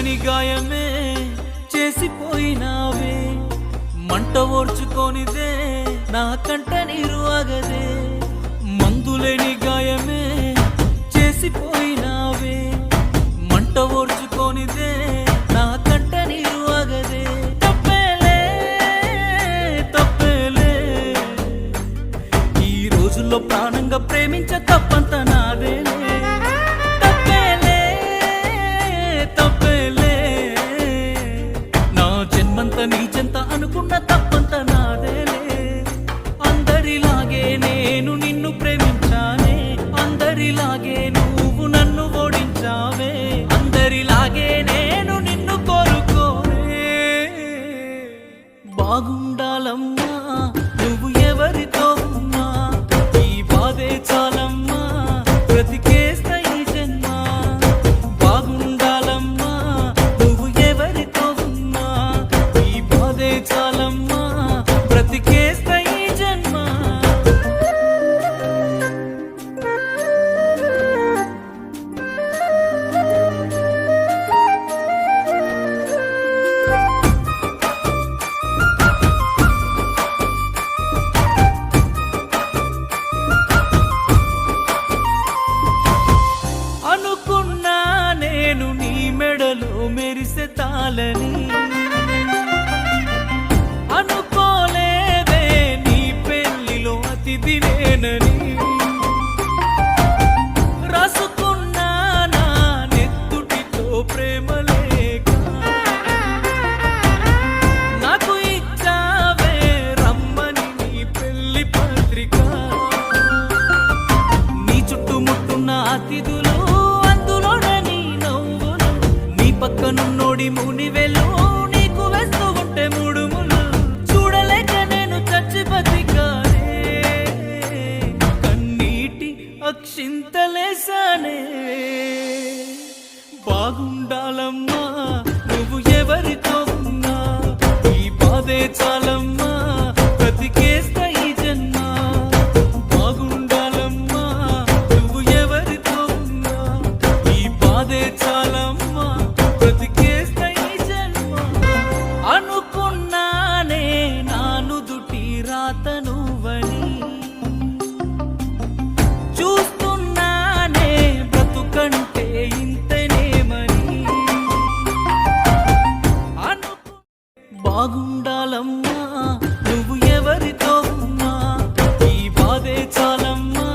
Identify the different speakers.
Speaker 1: మందులేని గాయమే చేసిపోయినావే, మంట ఓర్చుకోనిదే నా కంట నీరు ఆగదే. మందులేని గాయమే చేసిపోయినావే, మంట ఓర్చుకోనిదే నా కంట నీరు ఆగదే. తప్పేలే తప్పేలే, ఈ రోజుల్లో ప్రాణంగా ప్రేమించ తప్పంత నాదేలే. తప్పేలే తప్పేలే, నా జన్మంత నీ చెంత అనుకున్న తప్పంత నాదేలే. అందరిలాగే నేను నిన్ను ప్రేమించానే, అందరిలాగే నువ్వు నన్ను ఓడించావే, అందరిలాగే నేను నిన్ను కోరుకోనే. బాగుండాలమ్మా నువ్వు ఎవరితో ఉన్నా, ఈ బాధే చాలమ్మా బ్రతికేస్తా ఈ జన్మ. బాగుండాలమ్మా నువ్వు ఎవరితో ఉన్నా, ఈ బాధే చాలమ్మా బ్రతికేస్తా ఈ జన్మ. అనుకున్నా నేను నీ మెడలో మెరిసే తాళని, అనుకోలేదే నీ పెళ్లిలో అతిథి నేనని. రాసుకున్నా నా నెత్తుటితో ప్రేమ లేక, నాకు ఇచ్చావే రమ్మని నీ పెళ్లి పత్రిక. నీ చుట్టుముట్టున్న అతిథులు, అందులోనే నీ నవ్వులు, నీ పక్కనున్నోడి మునివెలు నీకు వేస్తూ ఉంటే ముడుములు. చూడలేక నేను చచ్చి బతికానే, కన్నీటి అక్షింతలేసానే. బాగుండాలమ్మా నువ్వు ఎవరితో ఉన్నా, ఈ బాధే చాలమ్మా బ్రతికేస్తా ఈ జన్మ. బాగుండాలమ్మా నువ్వు ఎవరితో ఉన్నా, ఈ బాధే చాలమ్మా బ్రతికేస్తా ఈ జన్మ. అనుకున్నానే నా నుదుటి రాత నువ్వని, చూస్తున్నానే బ్రతుకంటే ఇంతనేమని. బాగుండాలమ్మా నువ్వు ఎవరితో ఉన్నా, ఈ బాధే చాలమ్మా